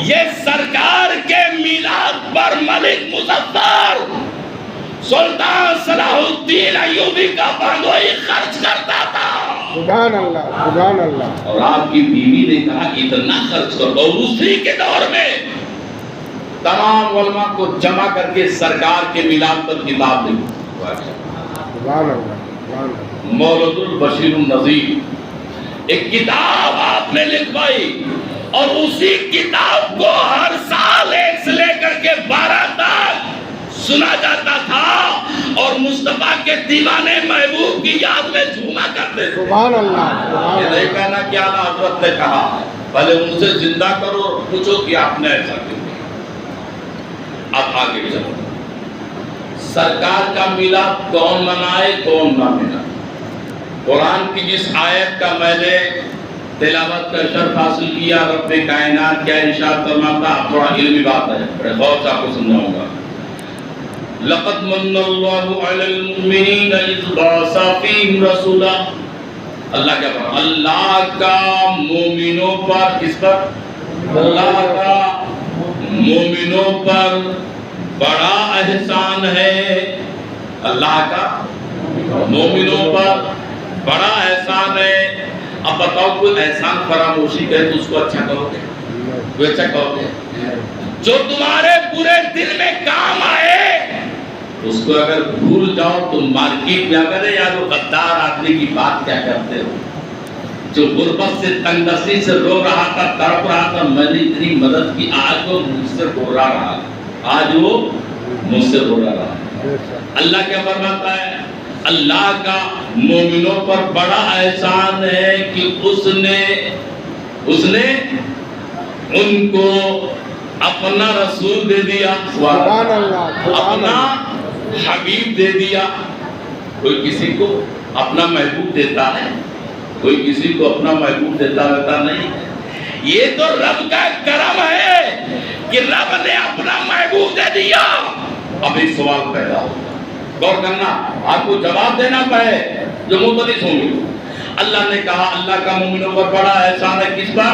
یہ سرکار کے میلاد پر ملک مظفر سلطان صلاح الدین ایوبی کا بہنوئی خرچ کرتا تھا. سبحان اللہ سبحان اللہ. اور آپ کی بیوی نے کہا کہ اتنا خرچ کرو. اور اسی کے دور میں تمام علماء کو جمع کر کے سرکار کے میلاد پر کتاب لکھی. سبحان اللہ. مولد البشیر النذیر ایک کتاب آپ نے لکھوائی اور اسی کتاب کو ہر سال 1 سے لے کر کے 12 تک سنا جاتا تھا اور مصطفیٰ کے دیوانے محبوب کی یاد میں جھوما کرتے تھے. سبحان اللہ. یہ نہیں کہنا کہ اعلیٰ حضرت نے کہا، پہلے ان سے زندہ کرو اور پوچھو کہ آپ نے ایسا کیوں. اب آگے چلو. سرکار کا میلاد کون منائے کون نہ منائے. قرآن کی جس آیت کا میں نے تلاوت کا شرف حاصل کیا رب کائنات کیا ارشاد فرماتا. تھوڑا علمی بات ہے, بڑے غور سے آپ کو سمجھاؤں گا. لقد من اللہ علی المؤمنین اذ بعث فیہم رسولا. اللہ کیا فرماتا؟ اللہ کا مومنوں پر, کس پر؟ اللہ کا مومنوں پر بڑا احسان ہے. اللہ کا مومنوں پر بڑا احسان ہے. اب بتاؤ کوئی احسان فراموشی کرے تو اس کو اچھا کہو گے؟ کوئی اچھا کہو گے؟ جو تمہارے برے دل میں کام آئے اس کو اگر بھول جاؤ تو مارکیٹ میں اگر یار وہ غدار آدمی کی بات کیا کرتے ہو, جو غربت سے تنگ دستی سے رو رہا تھا, تڑپ رہا تھا, میں نے اتنی مدد کی, آج وہ مجھ سے رو رہا, آج وہ مجھ سے رو رہا. اللہ کیا فرماتا ہے؟ اللہ کا مومنوں پر بڑا احسان ہے کہ اس نے ان کو اپنا رسول دے دیا, سبحان اللہ, اپنا حبیب دے دیا. کوئی کسی کو اپنا محبوب دیتا ہے, کوئی کسی کو اپنا محبوب دیتا رہتا نہیں. یہ تو رب کا کرم ہے کہ رب نے اپنا محبوب دے دیا. اب ایک سوال پیدا ہوگا, غور کرنا, آپ کو جواب دینا پڑے جو مختلف ہوں گے. اللہ نے کہا اللہ کا مومنوں پر بڑا احسان ہے, کس پر؟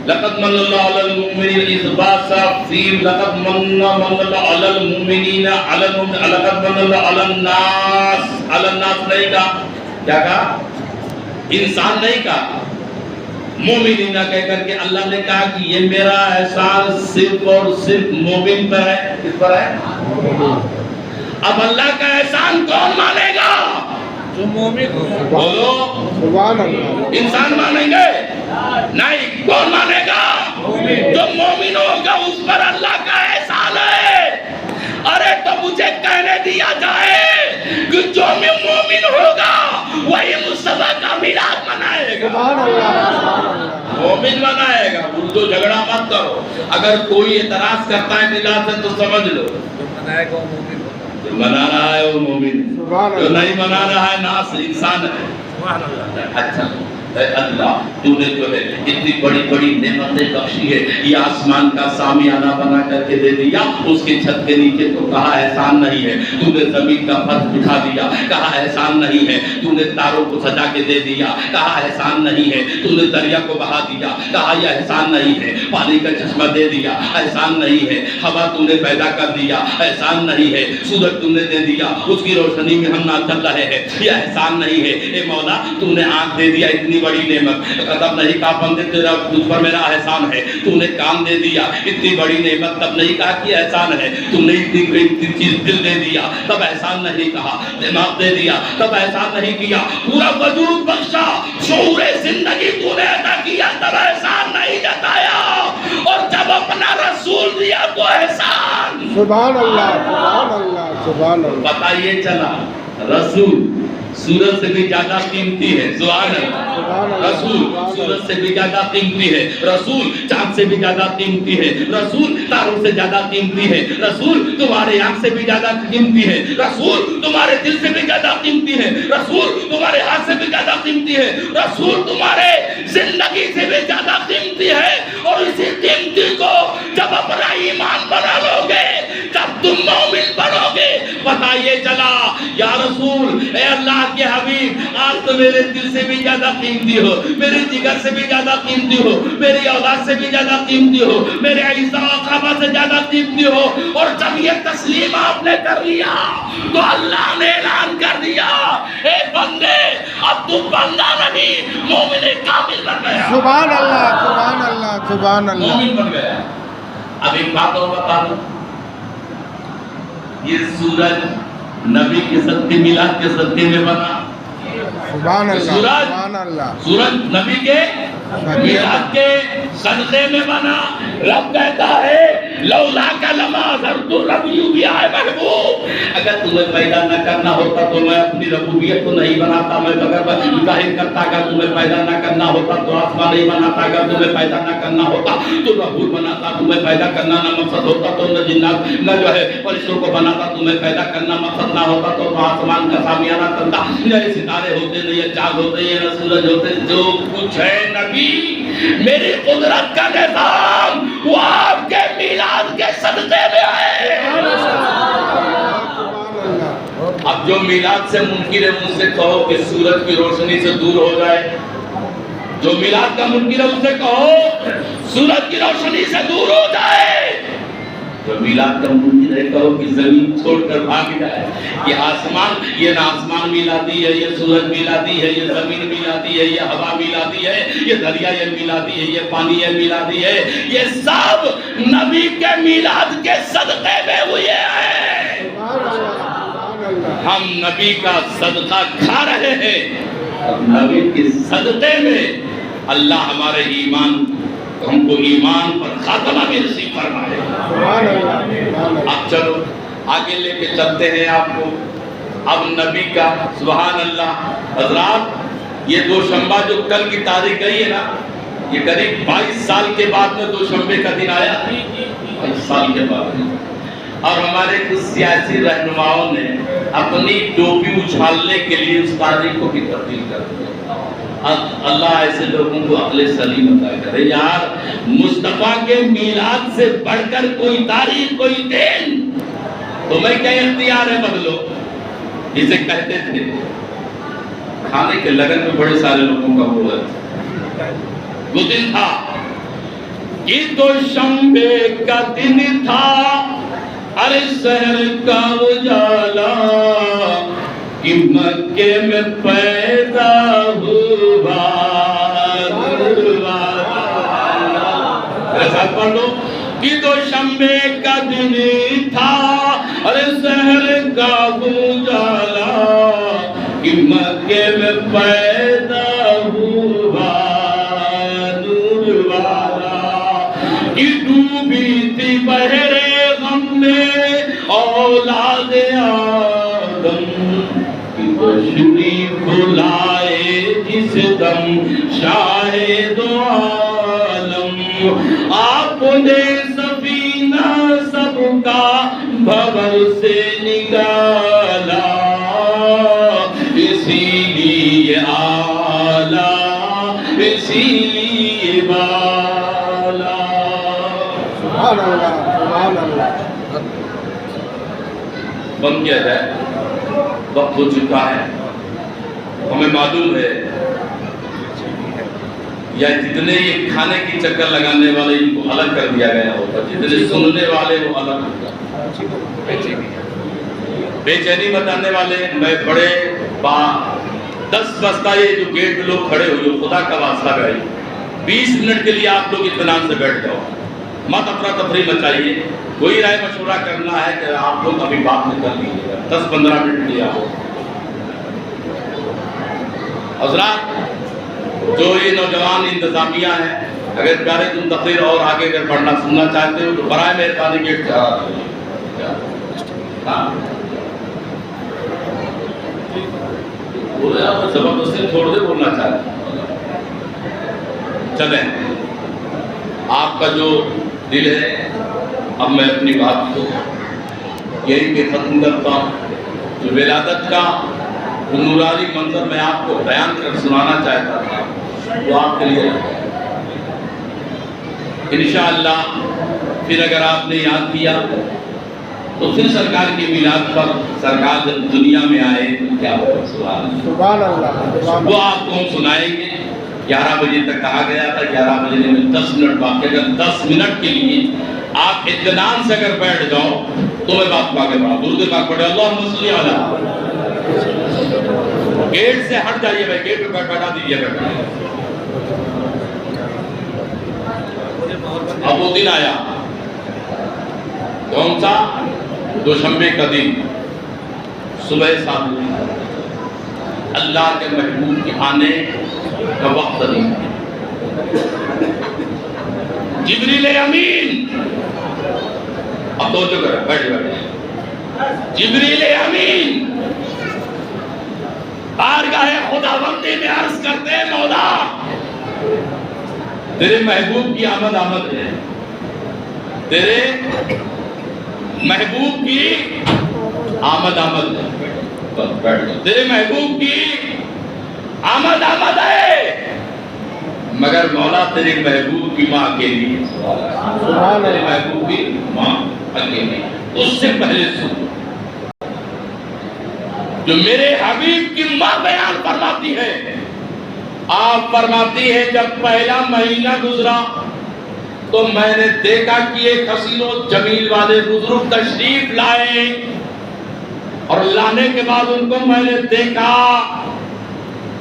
لقد من اللہ علی المؤمنین اذ بعث فیہم. لقد من اللہ علی المؤمنین لقد من اللہ علی الناس. علی الناس نہیں کہا, کیا کہا؟ انسان نہیں کہا, مومنین کہہ کر کے اللہ نے کہا کہ یہ میرا احسان صرف اور صرف مومن پر ہے. کس پر ہے؟ اب اللہ کا احسان کون مانے گا؟ جو مومن ہو. بولو سبحان اللہ. انسان مانیں گے نہیں, کون مانے گا؟ جو مومن ہوگا اس پر اللہ کا احسان ہے. ارے تو مجھے کہنے دیا جائے کہ جو مومن ہوگا وہی مصطفیٰ کا میلاد منائے گا. سبحان اللہ. مومن منائے گا. اردو جھگڑا مت کرو. اگر کوئی اعتراض کرتا ہے میلاد سے تو سمجھ لو جو منائے گا وہ مومن, جو منا رہا ہے وہ مومن, جو نہیں منا رہا ہے ناس انسان ہے. اچھا اے اللہ, تو نے جو ہے اتنی بڑی بڑی نعمتیں بخشی ہے, یہ آسمان کا سامیانہ بنا کر کے دے دیا, اس کی چھت کے نیچے تو کہا احسان نہیں ہے. تو نے زمین کا فرش بٹھا دیا, کہا احسان نہیں ہے. تو نے تاروں کو سجا کے دے دیا, کہا احسان نہیں ہے. تو نے دریا کو بہا دیا, کہا یہ احسان نہیں ہے. پانی کا چشمہ دے دیا, احسان نہیں ہے. ہوا تو نے پیدا کر دیا, احسان نہیں ہے. سورج تو نے دے دیا, اس کی روشنی میں ہم نہ چل رہے ہیں, یہ احسان نہیں ہے. اے مولا تو نے آنکھ دے دیا, اتنی بڑی نعمت. تب نہیں کہا بندے تیرا تجھ پر میرا احسان ہے. تو نے کام دے دیا, اتنی بڑی نعمت, تب نہیں کہا کہ احسان ہے. تو نے اتنی چیز دل دے دیا, تب احسان نہیں کہا. دماغ دے دیا, تب احسان نہیں کیا. پورا وجود بخشا, شعور زندگی تو نے عطا کیا, تب احسان نہیں جتایا. اور جب اپنا رسول دیا تو احسان. سبحان اللہ, سبحان اللہ, سبحان اللہ. پتہ یہ چلا رسول سورج سے بھی زیادہ قیمتی ہے. سبحان اللہ. رسول سورج سے بھی زیادہ قیمتی ہے. رسول چاند سے بھی زیادہ قیمتی ہے. رسول تاروں سے زیادہ قیمتی ہے. رسول تمہارے آنکھ سے بھی زیادہ قیمتی ہے. رسول تمہارے دل سے بھی زیادہ قیمتی ہے. رسول تمہارے ہاتھ سے بھی زیادہ قیمتی ہے. رسول تمہارے زندگی سے بھی زیادہ قیمتی ہے. اور اسی قیمتی کو جب اپنا ایمان بنا لو گے, جب تم مومن بنو گے, پتہ یہ چلا یا رسول, اے اللہ کے حبیب, آج تو میرے دل سے بھی زیادہ قیمتی ہو, میرے جگر سے بھی زیادہ قیمتی ہو, میری اولاد سے بھی زیادہ قیمتی ہو, میرے عیسیٰ و اقربا سے زیادہ قیمتی ہو. اور جب یہ تسلیم آپ نے کر لیا تو اللہ نے اعلان کر دیا, اے بندے اب تو بندہ نہیں مومن کامل بن گیا. سبحان اللہ, سبحان اللہ, سبحان اللہ. مومن بن گیا. اب ایک بات اور بتا دوں, یہ سورج نبی کے صدقے میلاد کے صدقے میں بنا. سبحان اللہ, سبحان اللہ. سورج نبی کے میلاد کے صدقے میں بنا. رب کہتا ہے لولا کا لما ظہرت ربوبیہ محبوب، اگر تمہیں پیدا نہ کرنا ہوتا تو میں اپنی ربوبیت کو نہیں بناتا، میں اگر ظاہر کرتا، اگر تمہیں پیدا نہ کرنا ہوتا تو آسمان نہیں بناتا، اگر تمہیں پیدا نہ کرنا ہوتا تو نہ حور بناتا، تمہیں پیدا کرنا نہ مقصد ہوتا تو نہ جنات نہ جو ہے فرشتوں کو بناتا، تمہیں پیدا کرنا مقصد نہ ہوتا تو آسمان کا سامیانہ کرتا، نہ یہ ستارے ہوتے، نہ یہ چاند ہوتے، نہ سورج ہوتے، جو کچھ ہے نبی میری قدرت کا نظام وہ آپ کے میلاد کے صدقے میں ہے۔ اب جو میلاد سے منکر ہے ان سے کہو کہ سورج کی روشنی سے دور ہو جائے، جو میلاد کا منکر ہے ان سے کہو سورج کی روشنی سے دور ہو جائے، جو میلاد کا منکر ہے کہو کہ زمین چھوڑ کر بھاگ جائے۔ یہ آسمان، یہ نہ آسمان میلادی ہے، یہ سورج میلادی ہے، یہ زمین میلادی ہے، یہ ہوا میلادی ہے، یہ دریا یہ میلادی ہے، یہ پانی یہ میلادی ہے، یہ سب نبی کے میلاد کے صدقے میں ہوئے ہیں۔ ہم نبی کا صدقہ کھا رہے ہیں، نبی کے صدقے میں اللہ ہمارے ایمان، ہم کو ایمان پر خاتمہ بھی نصیب فرمائے۔ اب چلو آگے لے کے چلتے ہیں آپ کو۔ اب نبی کا سبحان اللہ حضرات، یہ دوشنبہ جو کل کی تاریخ گئی ہے نا، یہ قریب 22 سال کے بعد میں دوشنبے کا دن آیا، 22 سال کے بعد، اور ہمارے کچھ سیاسی رہنماؤں نے اپنی ٹوپی اچھالنے کے لیے اس تاریخ کو بھی تبدیل کر دیا۔ اللہ ایسے لوگوں کو عقل سلیم عطا کرے۔ یار مصطفیٰ کے میلاد سے بڑھ کر کوئی تاریخ، کوئی دن تمہیں کیا اختیار ہے بدلو؟ اسے کہتے تھے کھانے کے لگن میں بڑے سارے لوگوں کا وہ ہے، وہ دن تھا کہ دوشنبے کا دن تھا، ارے شہر کا اجالا کہ مکے میں پیدا ہوا، ساتھ پڑھ لو کہ دوشنبے کا دن تھا، ارے شہر کا اجالا کہ مکے میں پیدا ہوا نور والا، کہ ڈوبی تھی بحرے غم میں اولاد آدم، تشریف لائے جس دم شاہ دو عالم، آپ نے سفینہ سب کا بھور سے نکالا، اسی لیے آلہ اسی لیے بالا۔ سبحان اللہ، سبحان اللہ۔ بند کیا جائے، وقت ہو چکا ہے، ہمیں معلوم ہے یا جتنے یہ کھانے کی چکر لگانے والے ان کو الگ کر دیا گیا ہوتا، جتنے سننے والے وہ الگ ہوتا، بے چینی بتانے والے میں بڑے 10 بجتا یہ جو گیٹ پہ لوگ کھڑے ہوئے، خدا کا واسطہ بھائی 20 منٹ کے لیے آپ لوگ اطمینان سے بیٹھ جاؤ، مت افراتفری مچائیے، کوئی رائے مشورہ کرنا ہے کہ آپ لوگ ابھی بات میں کر لیجیے گا، 10-15 منٹ لیا ہو۔ حضرات جو یہ نوجوان انتظامیہ ہیں، اگر پیارے تم تقریر اور آگے اگر پڑھنا سننا چاہتے ہو تو برائے مہربانی گیٹ چلا دیجیے۔ ہاں زبردستی تھوڑ دے بولنا چاہتے چلیں، آپ کا جو دل ہے، اب میں اپنی بات کو یہی کہ ختم کرتا ہوں۔ جو ولادت کا نورانی منظر میں آپ کو بیان کر سنانا چاہتا تھا وہ آپ کے لیے انشاءاللہ پھر اگر آپ نے یاد کیا تو پھر سرکار کی میلاد پر سرکار جب دنیا میں آئے تو کیا ہوگا؟ سبحان اللہ، وہ آپ کو ہم سنائیں گے۔ 11 بجے تک کہا گیا تھا، 11 بجے میں 10 منٹ باقی، اگر 10 منٹ کے لیے آپ اطمینان سے اگر بیٹھ جاؤ تو میں بات کو آگے بڑھا درود پاک پڑھے اللہم صلی علی۔ گیٹ سے ہٹ جائیے بھائی، گیٹ پہ بیٹھا دیجیے گا۔ اب وہ دن آیا، کون سا؟ دوشنبے کا دن، صبح 7 بجے، اللہ کے محبوب کے آنے کا وقت نہیں۔ جبریل امین بس ہو چکا ہے، بیٹھ بیٹھ۔ جبریل امین بارگاہ خداوندی میں عرض کرتے ہیں مولا تیرے محبوب کی آمد ہے، تیرے محبوب کی آمد ہے، بس بیٹھ جاؤ، تیرے محبوب کی آمد ہے، مگر مولا تیرے محبوب کی ماں اکیلی ہے، تیرے محبوب کی ماں اکیلی، اس سے پہلے سن جو میرے حبیب کی ماں بیان فرماتی ہے، آپ فرماتی ہے جب پہلا مہینہ گزرا تو میں نے دیکھا کہ ایک حسین و جمیل والے بزرگ تشریف لائے، اور لانے کے بعد ان کو میں نے دیکھا،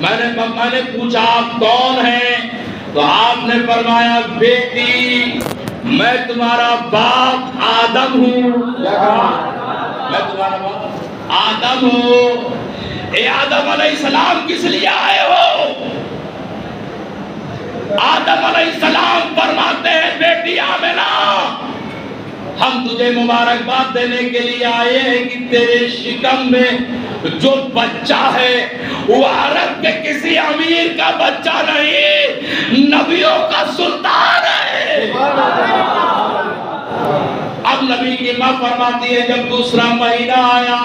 میں نے پوچھا آپ کون ہیں؟ تو آپ نے فرمایا بیٹی میں تمہارا باپ آدم ہوں، میں تمہارا باپ آدم ہوں۔ اے آدم علیہ السلام کس لیے آئے ہو؟ آدم علیہ السلام فرماتے ہیں بیٹی آمنہ ہم تجھے مبارکباد دینے کے لیے آئے ہیں کہ تیرے شکم میں جو بچہ ہے وہ عرب کے کسی امیر کا بچہ نہیں، نبیوں کا سلطان ہے۔ اب نبی کی ماں فرماتی ہے جب دوسرا مہینہ آیا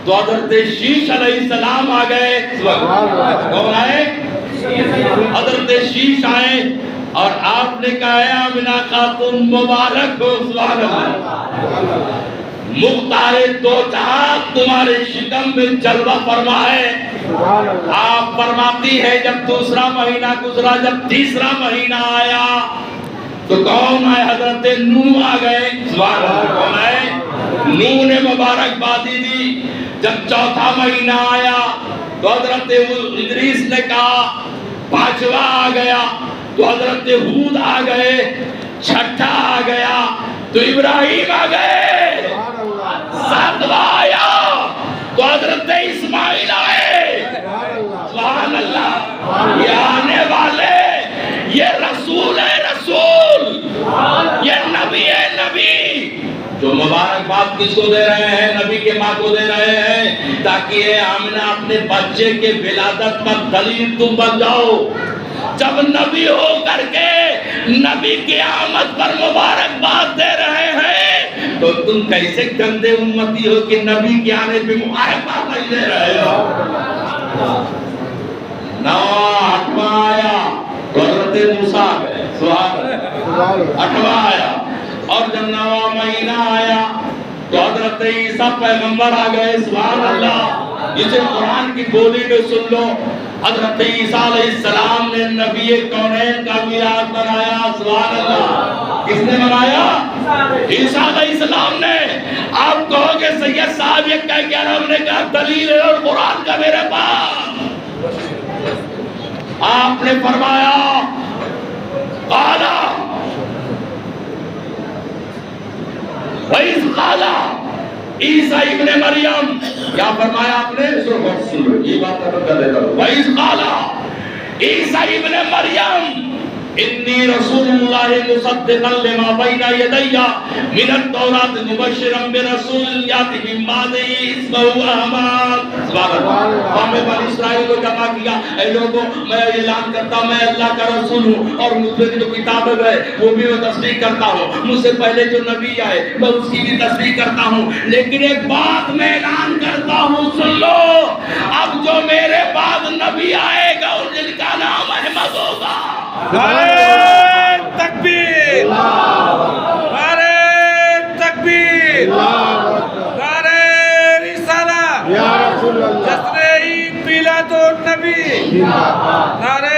تو حضرت شیش علیہ السلام آ گئے، کون آئے؟ حضرت شیش آئے اور آپ نے کہا ہے آمنہ خاتون مبارک ہو، سبحان اللہ، مختار دو جہاں تمہارے شکم میں جلوہ فرما ہے۔ آپ فرماتی ہے جب دوسرا مہینہ گزرا، جب تیسرا مہینہ آیا تو کون آئے؟ حضرت نوح آ گئے، سبحان اللہ، کون آئے؟ نوح نے مبارکبادی دی۔ جب چوتھا مہینہ آیا تو حضرت ادریس نے کہا، پانچواں آ گیا تو حضرت ہود آ گئے، چھٹا آ گیا تو ابراہیم آ گئے، ساتواں آیا تو حضرت اسماعیل آئے، سبحان اللہ۔ یہ آنے والے یہ رسول ہے، رسول، یہ نبی ہے، نبی۔ جو مبارکباد کس کو دے رہے ہیں؟ نبی کے ماں کو دے رہے ہیں، تاکہ اے آمنہ اپنے بچے کے ولادت پر دلیل تم بن جاؤ۔ جب نبی ہو کر کے نبی کی آمد پر مبارکباد دے رہے ہیں تو تم کیسے گندے امتی ہو کہ نبی کے آنے پہ مبارکباد نہیں دے رہے ہو؟ آٹھواں آیا تو حضرت موسیٰ گئے، آٹھواں آیا، اور جب نواں مہینہ آیا تو حضرت عیسیٰ پیغمبر آ گئے، سبحان اللہ۔ جسے قرآن کی بولی میں سن لو، حضرت عیسیٰ علیہ السلام نے نبی کونین کا میلاد منایا، سبحان اللہ۔ کس نے منایا؟ عیسیٰ علیہ السلام نے۔ آپ کہو گے سید صاحب یہ کہہ کے ہم نے کہا دلیل ہے اور قرآن کا میرے پاس۔ آپ نے فرمایا قال وَإِذْ قَالَ عیسیٰ ابن مریم، کیا فرمایا آپ نے؟ سن لو یہ بات کر دیتا ہوں۔ وَإِذْ قَالَ عیسیٰ ابن مریم انی رسول اللہ مصدقا لما بین یدی من التوراۃ مبشرا برسول یاتی من بعدی اسمہ احمد، سبحان اللہ۔ قوم بنی اسرائیل کو جمع کیا، اے لوگوں میں اعلان کرتا میں اللہ کا رسول ہوں، اور مجھ سے جو کتابیں ہے وہ بھی میں تصدیق کرتا ہوں، مجھ سے پہلے جو نبی آئے میں اس کی بھی تصدیق کرتا ہوں، لیکن ایک بات میں اعلان کرتا ہوں سن لو، اب جو میرے بعد نبی آئے گا ان کا نام احمد ہوگا۔ نعرہ تکبیر، نعرہ تکبیر، نعرہ رسالہ، جشن عید میلاد النبی، نعرہ